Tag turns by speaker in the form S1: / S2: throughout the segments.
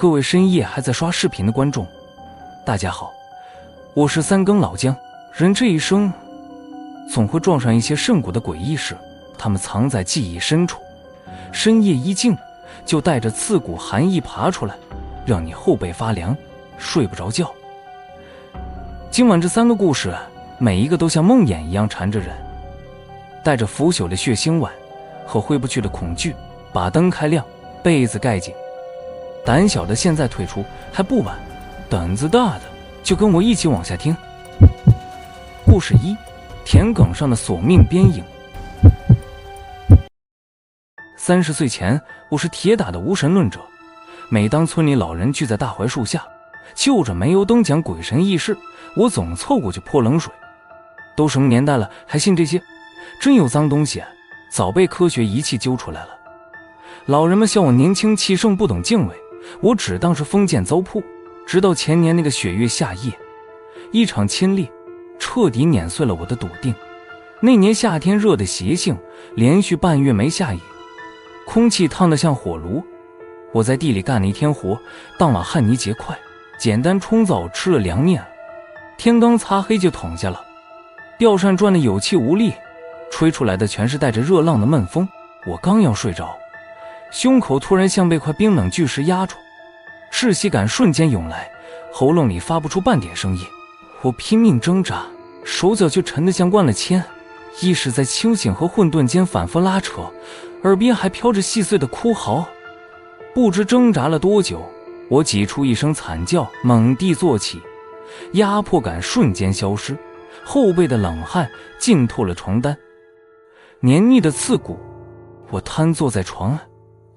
S1: 各位深夜还在刷视频的观众，大家好，我是三更老姜。人这一生总会撞上一些甚古的诡异事，它们藏在记忆深处，深夜一静就带着刺骨寒意爬出来，让你后背发凉，睡不着觉。今晚这3个故事，每一个都像梦魇一样缠着人，带着腐朽的血腥味和挥不去的恐惧。把灯开亮，被子盖紧，胆小的现在退出还不晚，胆子大的就跟我一起往下听。故事1：田埂上的索命边影。30岁前，我是铁打的无神论者。每当村里老人聚在大槐树下，就着煤油灯讲鬼神异事，我总凑过去泼冷水。都什么年代了，还信这些？真有脏东西啊，早被科学仪器揪出来了。老人们笑我年轻气盛，不懂敬畏，我只当是封建糟粕。直到前年那个雪月夏夜，一场侵略彻底碾碎了我的笃定。那年夏天热的邪性，连续半月没下雨，空气烫得像火炉。我在地里干了一天活，当晚旱泥结块，简单冲澡吃了凉面，天刚擦黑就躺下了。吊扇转得有气无力，吹出来的全是带着热浪的闷风。我刚要睡着，胸口突然像被块冰冷巨石压住，窒息感瞬间涌来，喉咙里发不出半点声音。我拼命挣扎，手脚却沉得像灌了铅，意识在清醒和混沌间反复拉扯，耳边还飘着细碎的哭嚎。不知挣扎了多久，我挤出一声惨叫，猛地坐起，压迫感瞬间消失，后背的冷汗浸透了床单，黏腻的刺骨。我瘫坐在床岸，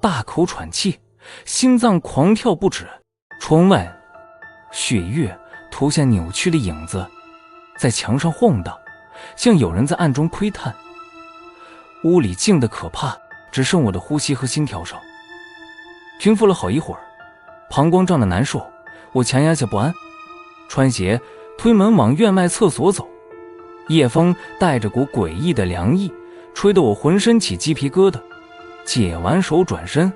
S1: 大口喘气，心脏狂跳不止。窗外雪月投下扭曲的影子，在墙上晃荡，像有人在暗中窥探。屋里静得可怕，只剩我的呼吸和心跳声。平复了好一会儿，膀胱胀得难受，我强压下不安，穿鞋推门往院外厕所走。夜风带着股诡异的凉意，吹得我浑身起鸡皮疙瘩。解完手转身，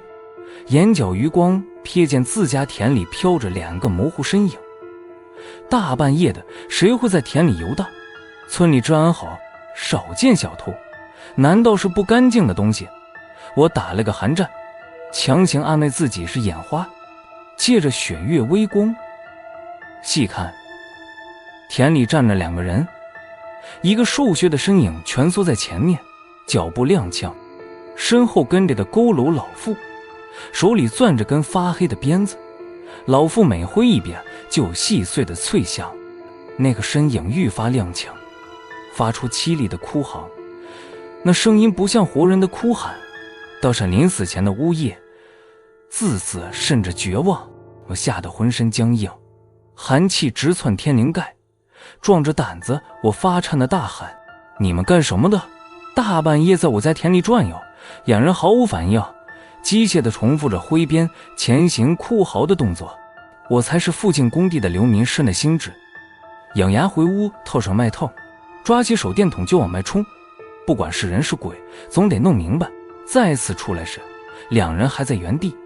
S1: 眼角余光瞥见自家田里飘着2个模糊身影。大半夜的，谁会在田里游荡？村里治安好，少见小偷，难道是不干净的东西？我打了个寒战，强行安慰自己是眼花。借着雪月微光，细看，田里站着2个人，一个瘦削的身影蜷缩在前面，脚步踉跄，身后跟着个佝偻老妇，手里攥着根发黑的鞭子。老妇每挥一鞭，就有细碎的脆响。那个身影愈发踉跄，发出凄厉的哭嚎，那声音不像活人的哭喊，倒是临死前的呜咽，字字渗着绝望。我吓得浑身僵硬，寒气直窜天灵盖。壮着胆子，我发颤的大喊：你们干什么的？大半夜在我家田里转悠。两人毫无反应，机械地重复着挥鞭前行哭嚎的动作。我才是附近工地的流民，深了心智，咬牙回屋，套上麦套，抓起手电筒就往外冲。不管是人是鬼，总得弄明白。再次出来时，2人还在原地。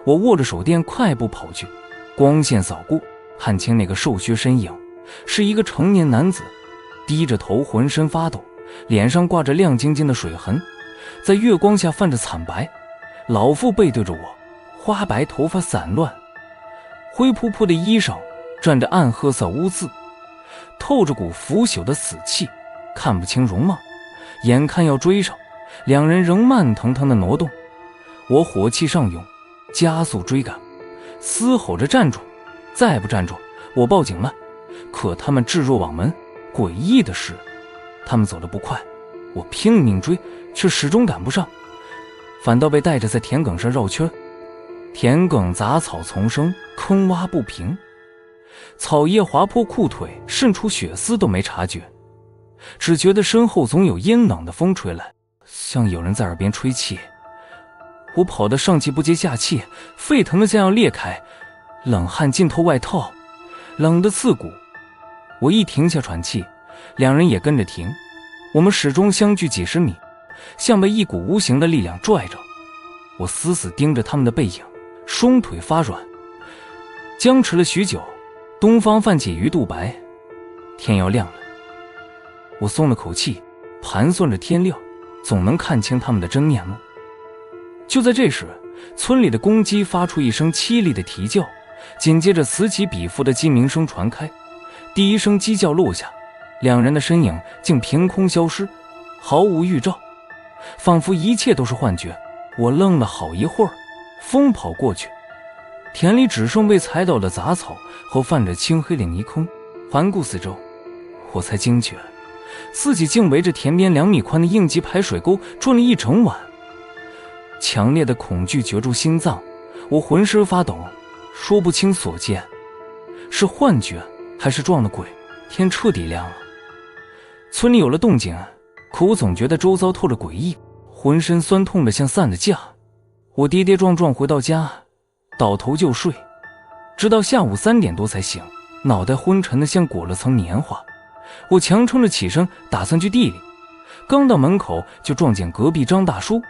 S1: 我握着手电快步跑去，光线扫过，看清那个瘦削身影是一个成年男子，低着头，浑身发抖，脸上挂着亮晶晶的水痕，在月光下泛着惨白。老妇背对着我，花白头发散乱，灰扑扑的衣裳沾着暗褐色污渍，透着股腐朽的死气，看不清容貌。眼看要追上，2人仍慢腾腾地挪动。我火气上涌，加速追赶，嘶吼着站住，再不站住我报警了。可他们置若罔闻。诡异的是，他们走得不快，我拼命追，却始终赶不上，反倒被带着在田埂上绕圈。田埂杂草丛生，坑洼不平，草叶划破裤腿，渗出血丝都没察觉，只觉得身后总有阴冷的风吹来，像有人在耳边吹气。我跑得上气不接下气，沸腾的像要裂开，冷汗浸透外套，冷得刺骨。我一停下喘气，2人也跟着停。我们始终相距几十米，像被一股无形的力量拽着。我死死盯着他们的背影，双腿发软，僵持了许久，东方泛起鱼肚白，天要亮了。我松了口气，盘算着天亮总能看清他们的真面目。就在这时，村里的公鸡发出一声凄厉的啼叫，紧接着此起彼伏的鸡鸣声传开。第一声鸡叫落下，两人的身影竟凭空消失，毫无预兆，仿佛一切都是幻觉。我愣了好一会儿，疯跑过去，田里只剩被踩倒的杂草和泛着青黑的泥坑。环顾四周，我才惊觉自己竟围着田边2米宽的应急排水沟转了一整晚。强烈的恐惧攫住心脏，我浑身发抖，说不清所见是幻觉还是撞了鬼。天彻底亮了，村里有了动静，可我总觉得周遭透着诡异，浑身酸痛的像散了架。我跌跌撞撞回到家，倒头就睡，直到下午3点多才醒，脑袋昏沉的像裹了层棉花。我强撑着起身，打算去地里，刚到门口就撞见隔壁张大叔。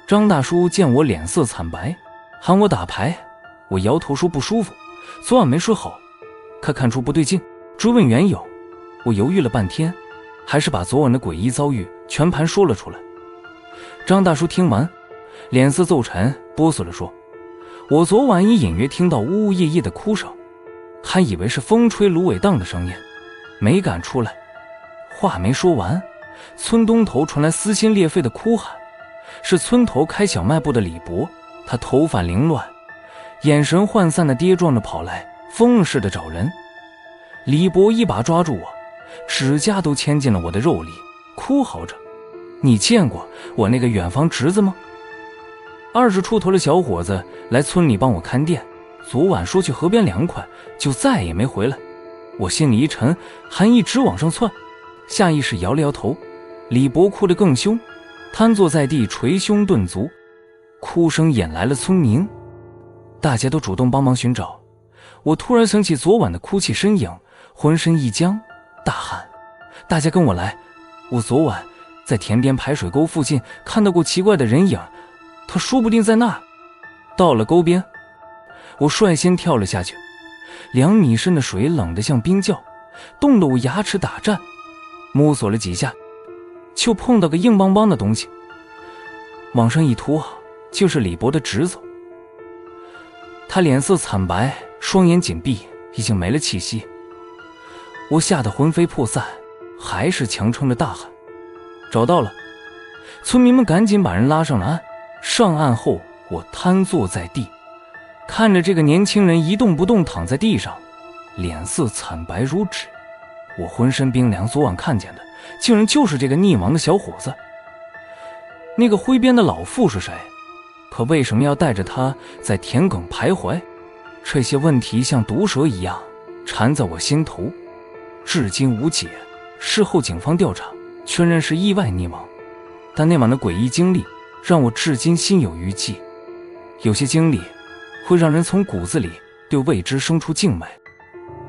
S1: 张大叔见我脸色惨白，喊我打牌。我摇头说不舒服，昨晚没睡好。他看出不对劲，追问缘由。我犹豫了半天，还是把昨晚的诡异遭遇全盘说了出来。张大叔听完，脸色骤沉，哆嗦地说：“我昨晚也隐约听到呜呜咽咽的哭声，还以为是风吹芦苇荡的声音，没敢出来。”话没说完，村东头传来撕心裂肺的哭喊，是村头开小卖部的李伯。他头发凌乱，眼神涣散的跌撞着跑来，疯了似的找人。李伯一把抓住我，指甲都嵌进了我的肉里，哭嚎着：“你见过我那个远房侄子吗？”20出头的小伙子来村里帮我看店，昨晚说去河边凉快，就再也没回来。我心里一沉，寒意直往上窜，下意识摇了摇头。李伯哭得更凶，瘫坐在地，捶胸顿足。哭声引来了村民，大家都主动帮忙寻找。我突然想起昨晚的哭泣身影，浑身一僵，大喊：“大家跟我来！我昨晚在田边排水沟附近看到过奇怪的人影，他说不定在那儿。”到了沟边，我率先跳了下去。2米深的水冷得像冰窖，冻得我牙齿打颤。摸索了几下，就碰到个硬邦邦的东西，往上一拖，就是李伯的侄子。他脸色惨白，双眼紧闭，已经没了气息。我吓得魂飞魄散，还是强撑着大喊：“找到了！”村民们赶紧把人拉上了岸。上岸后，我瘫坐在地，看着这个年轻人一动不动躺在地上，脸色惨白如纸。我浑身冰凉，昨晚看见的竟然就是这个溺亡的小伙子。那个挥鞭的老妇是谁？可为什么要带着他在田埂徘徊？这些问题像毒蛇一样缠在我心头，至今无解。事后警方调查确认是意外溺亡，但那晚的诡异经历让我至今心有余悸。有些经历会让人从骨子里对未知生出敬畏。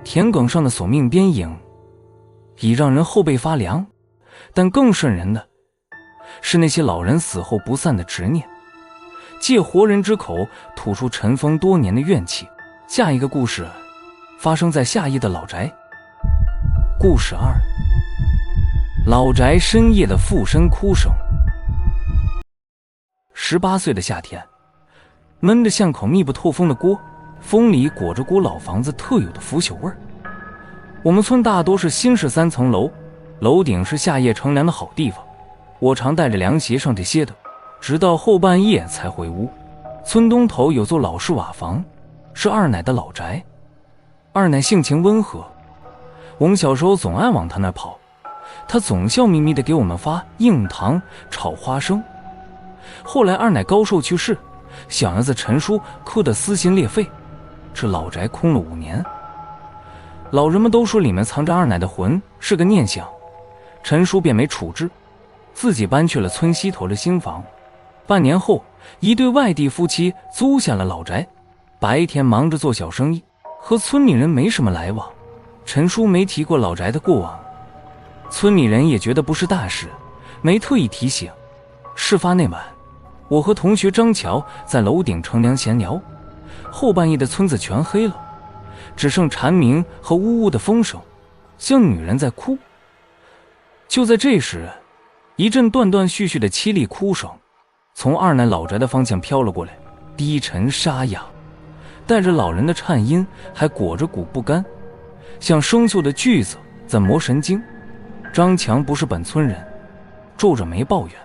S1: 田埂上的索命鞭影已让人后背发凉，但更瘆人的是那些老人死后不散的执念，借活人之口吐出尘封多年的怨气。下一个故事发生在夏邑的老宅。故事2：老宅深夜的附身哭声。18岁的夏天，闷得像口密不透风的锅，风里裹着股老房子特有的腐朽味儿。我们村大多是新式3层楼，楼顶是夏夜乘凉的好地方。我常带着凉鞋上去歇的，直到后半夜才回屋。村东头有座老式瓦房，是二奶的老宅。二奶性情温和，我们小时候总爱往她那跑，她总笑眯眯地给我们发硬糖炒花生。后来二奶高寿去世，小儿子陈叔哭得撕心裂肺，这老宅空了5年。老人们都说里面藏着二奶的魂，是个念想，陈叔便没处置，自己搬去了村西头的新房。半年后，一对外地夫妻租下了老宅，白天忙着做小生意，和村里人没什么来往。陈叔没提过老宅的过往，村里人也觉得不是大事，没特意提醒。事发那晚，我和同学张乔在楼顶乘凉闲聊，后半夜的村子全黑了，只剩蝉鸣和呜呜的风声，像女人在哭。就在这时，一阵断断续续的凄厉哭声从二奶老宅的方向飘了过来，低沉沙哑，带着老人的颤音，还裹着股不甘，像生锈的锯子在磨神经。张强不是本村人，皱着眉抱怨：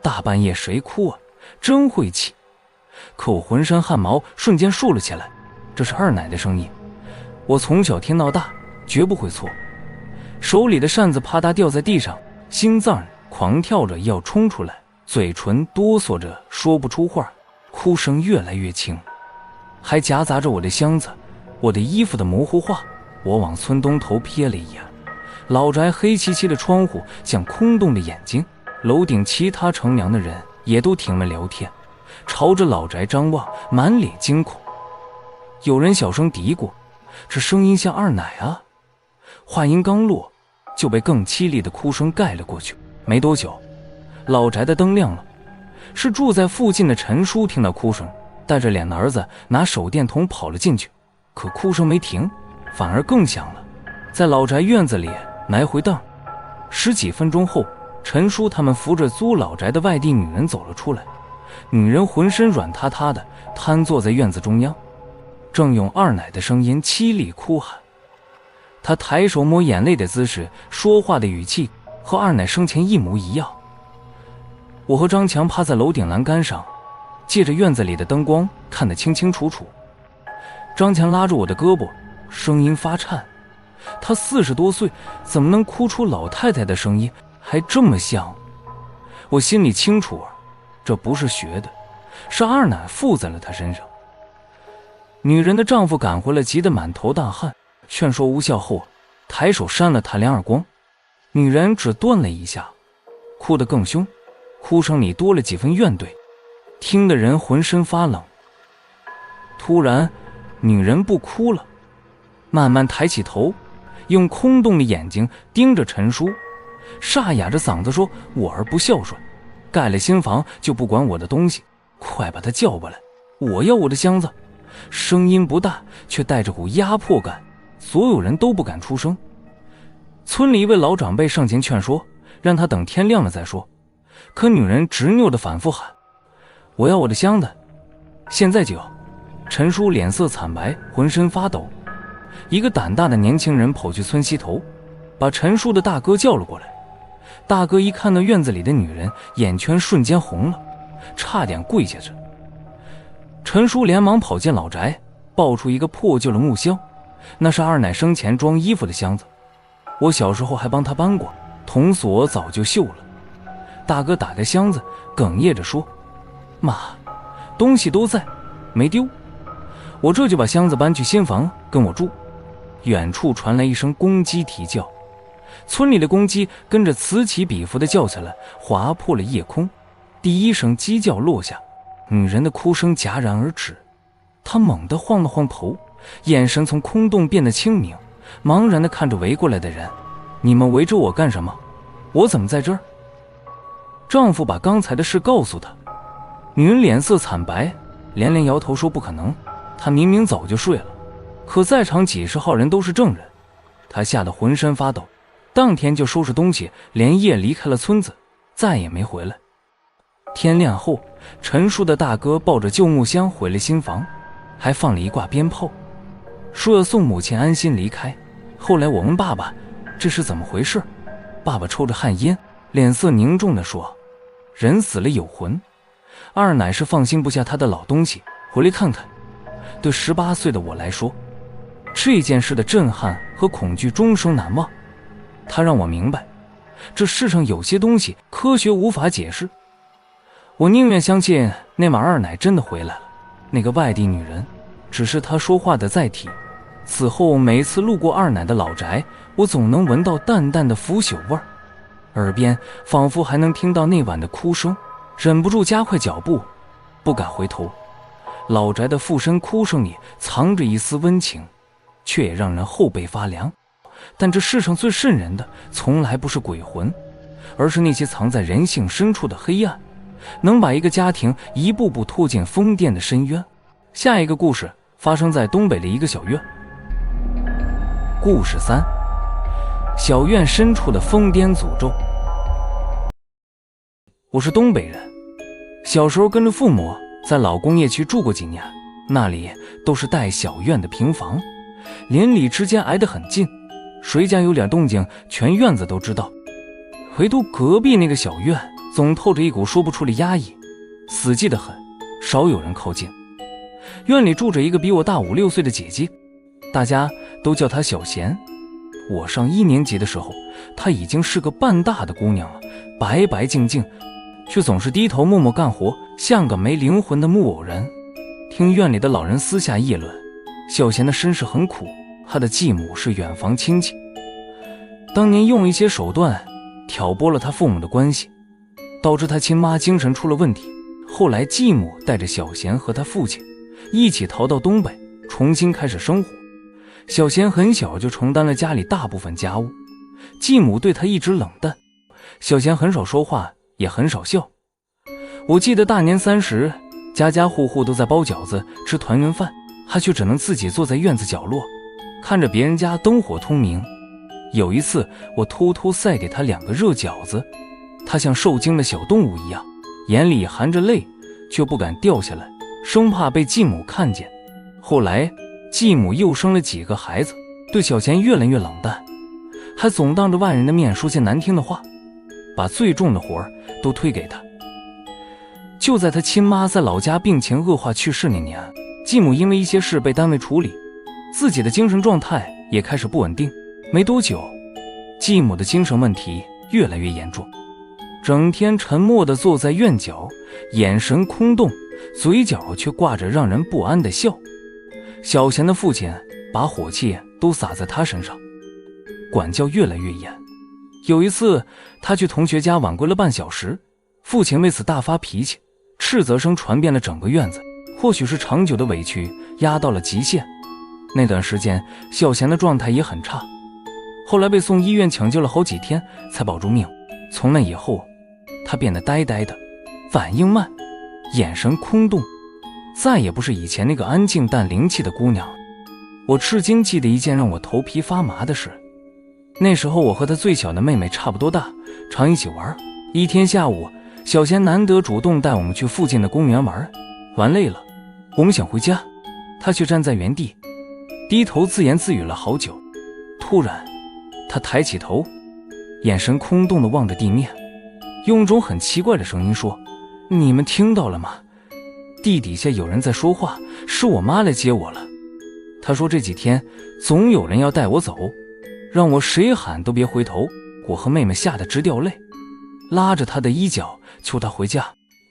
S1: 大半夜谁哭啊，真晦气。可我浑身汗毛瞬间竖了起来，这是二奶的声音，我从小听到大，绝不会错。手里的扇子啪嗒掉在地上，心脏狂跳着要冲出来，嘴唇哆嗦着说不出话，哭声越来越轻，还夹杂着我的箱子、我的衣服的模糊话。我往村东头瞥了一眼，老宅黑漆漆的窗户像空洞的眼睛，楼顶其他乘凉的人也都停了聊天，朝着老宅张望，满脸惊恐。有人小声嘀咕：这声音像二奶啊。话音刚落，就被更凄厉的哭声盖了过去。没多久，老宅的灯亮了，是住在附近的陈叔听到哭声，带着脸的儿子拿手电筒跑了进去。可哭声没停，反而更响了，在老宅院子里来回荡。十几分钟后，陈叔他们扶着租老宅的外地女人走了出来。女人浑身软塌塌的，瘫坐在院子中央，正用二奶的声音凄厉哭喊。她抬手抹眼泪的姿势，说话的语气和二奶生前一模一样。我和张强趴在楼顶栏杆上，借着院子里的灯光看得清清楚楚。张强拉着我的胳膊，声音发颤。他40多岁，怎么能哭出老太太的声音，还这么像？我心里清楚啊，这不是学的，是二奶附在了他身上。女人的丈夫赶回来，急得满头大汗，劝说无效后，抬手扇了她2耳光。女人只顿了一下，哭得更凶，哭声里多了几分怨怼，听得人浑身发冷。突然，女人不哭了，慢慢抬起头，用空洞的眼睛盯着陈叔，沙哑着嗓子说：我儿不孝顺，盖了新房就不管我的东西，快把他叫过来，我要我的箱子。声音不大，却带着股压迫感，所有人都不敢出声。村里一位老长辈上前劝说，让他等天亮了再说。可女人执拗地反复喊：我要我的箱子，现在就要。陈叔脸色惨白，浑身发抖。一个胆大的年轻人跑去村西头，把陈叔的大哥叫了过来。大哥一看到院子里的女人，眼圈瞬间红了，差点跪下去。陈叔连忙跑进老宅，抱出一个破旧的木箱，那是二奶生前装衣服的箱子，我小时候还帮他搬过，铜锁早就锈了。大哥打开箱子，哽咽着说：妈，东西都在，没丢。我这就把箱子搬去新房跟我住。远处传来一声公鸡啼叫，村里的公鸡跟着此起彼伏地叫起来，划破了夜空。第一声鸡叫落下，女人的哭声戛然而止。她猛地晃了晃头，眼神从空洞变得清明，茫然地看着围过来的人：你们围着我干什么？我怎么在这儿？丈夫把刚才的事告诉她。女人脸色惨白，连连摇头说不可能，她明明早就睡了。可在场几十号人都是证人，她吓得浑身发抖，当天就收拾东西连夜离开了村子，再也没回来。天亮后，陈叔的大哥抱着旧木箱回了新房，还放了一挂鞭炮，说要送母亲安心离开。后来我问爸爸这是怎么回事，爸爸抽着旱烟，脸色凝重地说：人死了有魂，二奶是放心不下他的老东西，回来看看。对18岁的我来说，这件事的震撼和恐惧终生难忘。它让我明白，这世上有些东西科学无法解释。我宁愿相信那晚二奶真的回来了，那个外地女人只是她说话的载体。此后每次路过二奶的老宅，我总能闻到淡淡的腐朽味儿，耳边仿佛还能听到那晚的哭声，忍不住加快脚步，不敢回头。老宅的附身哭声里藏着一丝温情，却也让人后背发凉。但这世上最瘆人的从来不是鬼魂，而是那些藏在人性深处的黑暗，能把一个家庭一步步拖进疯癫的深渊。下一个故事发生在东北的一个小院，故事3：小院深处的疯癫诅咒。我是东北人，小时候跟着父母在老工业区住过几年，那里都是带小院的平房，邻里之间挨得很近，谁家有点动静，全院子都知道。唯独隔壁那个小院总透着一股说不出的压抑，死寂得很，少有人靠近。院里住着一个比我大5、6岁的姐姐，大家都叫她小贤。我上1年级的时候，她已经是个半大的姑娘了，白白净净，却总是低头默默干活，像个没灵魂的木偶人。听院里的老人私下议论，小贤的身世很苦，她的继母是远房亲戚，当年用一些手段挑拨了她父母的关系，导致她亲妈精神出了问题。后来继母带着小贤和她父亲一起逃到东北，重新开始生活。小贤很小就承担了家里大部分家务，继母对她一直冷淡，小贤很少说话，也很少笑。我记得大年30，家家户户都在包饺子吃团圆饭，她却只能自己坐在院子角落，看着别人家灯火通明。有一次我偷偷塞给她2个热饺子，她像受惊的小动物一样，眼里含着泪，却不敢掉下来，生怕被继母看见。后来继母又生了几个孩子，对小贤越来越冷淡，还总当着外人的面说些难听的话，把最重的活儿都推给他。就在他亲妈在老家病情恶化去世那年，继母因为一些事被单位处理，自己的精神状态也开始不稳定。没多久，继母的精神问题越来越严重，整天沉默地坐在院角，眼神空洞，嘴角却挂着让人不安的笑。小贤的父亲把火气都撒在他身上，管教越来越严。有一次他去同学家晚归了半小时，父亲为此大发脾气，斥责声传遍了整个院子。或许是长久的委屈压到了极限，那段时间小贤的状态也很差，后来被送医院抢救了好几天才保住命。从那以后，他变得呆呆的，反应慢，眼神空洞，再也不是以前那个安静但灵气的姑娘。我至今记得一件让我头皮发麻的事。那时候我和她最小的妹妹差不多大，常一起玩。一天下午，小贤难得主动带我们去附近的公园玩，玩累了，我们想回家，她却站在原地，低头自言自语了好久。突然，她抬起头，眼神空洞地望着地面，用种很奇怪的声音说：“你们听到了吗？地底下有人在说话，是我妈来接我了。她说这几天总有人要带我走，让我谁喊都别回头。”我和妹妹吓得直掉泪，拉着她的衣角求她回家。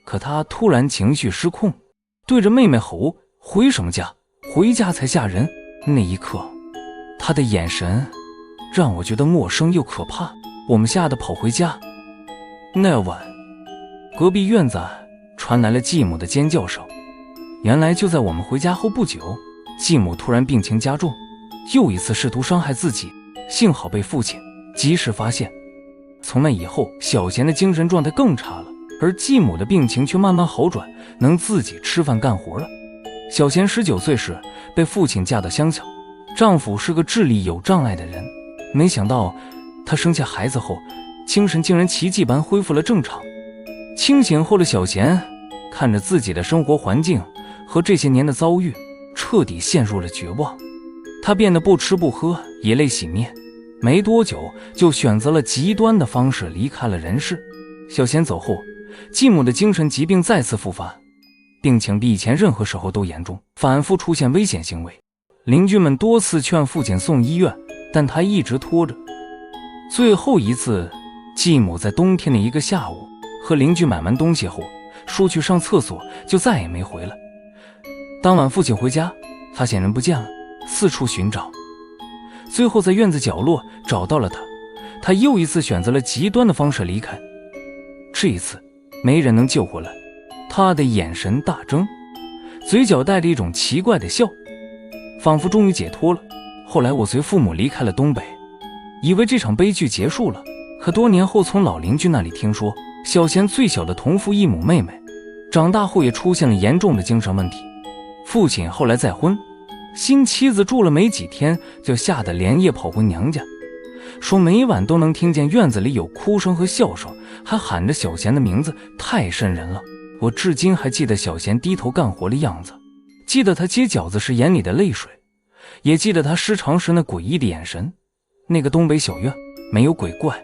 S1: 可她突然情绪失控，对着妹妹吼：“回什么家？回家才吓人！”那一刻，她的眼神让我觉得陌生又可怕。我们吓得跑回家。那晚，隔壁院子传来了继母的尖叫声。原来就在我们回家后不久，继母突然病情加重，又一次试图伤害自己，幸好被父亲及时发现。从那以后，小贤的精神状态更差了，而继母的病情却慢慢好转，能自己吃饭干活了。小贤19岁时被父亲嫁到乡下，丈夫是个智力有障碍的人。没想到她生下孩子后，精神竟然奇迹般恢复了正常。清醒后的小贤看着自己的生活环境和这些年的遭遇，彻底陷入了绝望。他变得不吃不喝，以泪洗面，没多久就选择了极端的方式离开了人世。小贤走后，继母的精神疾病再次复发，病情比以前任何时候都严重，反复出现危险行为。邻居们多次劝父亲送医院，但他一直拖着。最后一次，继母在冬天的一个下午和邻居买完东西后，说去上厕所，就再也没回来。当晚父亲回家，发现人不见了，四处寻找，最后在院子角落找到了他。他又一次选择了极端的方式离开，这一次没人能救回来。他的眼神大睁，嘴角带着一种奇怪的笑，仿佛终于解脱了。后来我随父母离开了东北，以为这场悲剧结束了。可多年后从老邻居那里听说，小贤最小的同父异母妹妹长大后也出现了严重的精神问题。父亲后来再婚，新妻子住了没几天，就吓得连夜跑回娘家，说每晚都能听见院子里有哭声和笑声，还喊着小贤的名字，太瘆人了。我至今还记得小贤低头干活的样子，记得他切饺子时眼里的泪水，也记得他失常时那诡异的眼神。那个东北小院没有鬼怪，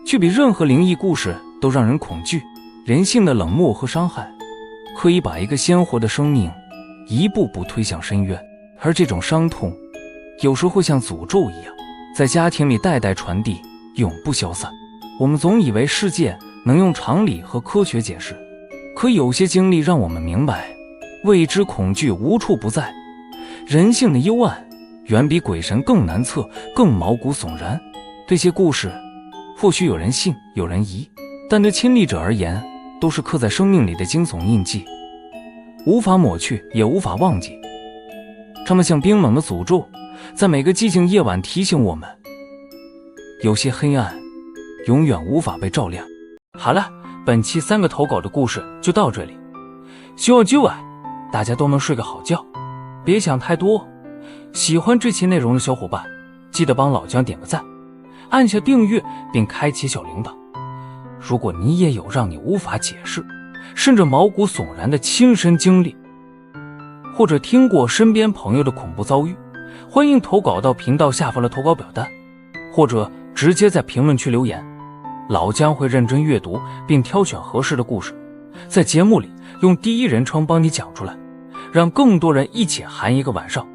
S1: 却比任何灵异故事都让人恐惧。人性的冷漠和伤害，可以把一个鲜活的生命一步步推向深渊，而这种伤痛有时会像诅咒一样，在家庭里代代传递，永不消散。我们总以为世界能用常理和科学解释，可有些经历让我们明白，未知恐惧无处不在，人性的幽暗远比鬼神更难测，更毛骨悚然。这些故事或许有人信有人疑，但对亲历者而言，都是刻在生命里的惊悚印记，无法抹去也无法忘记。它们像冰冷的诅咒，在每个寂静夜晚提醒我们，有些黑暗永远无法被照亮。好了，本期3个投稿的故事就到这里，希望今晚大家都能睡个好觉，别想太多。喜欢这期内容的小伙伴，记得帮老姜点个赞，按下订阅并开启小铃铛。如果你也有让你无法解释甚至毛骨悚然的亲身经历，或者听过身边朋友的恐怖遭遇，欢迎投稿到频道下方的投稿表单，或者直接在评论区留言，老姜会认真阅读并挑选合适的故事，在节目里用第一人称帮你讲出来，让更多人一起寒一个晚上。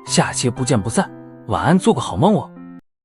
S1: 下期不见不散，晚安，做个好梦哦。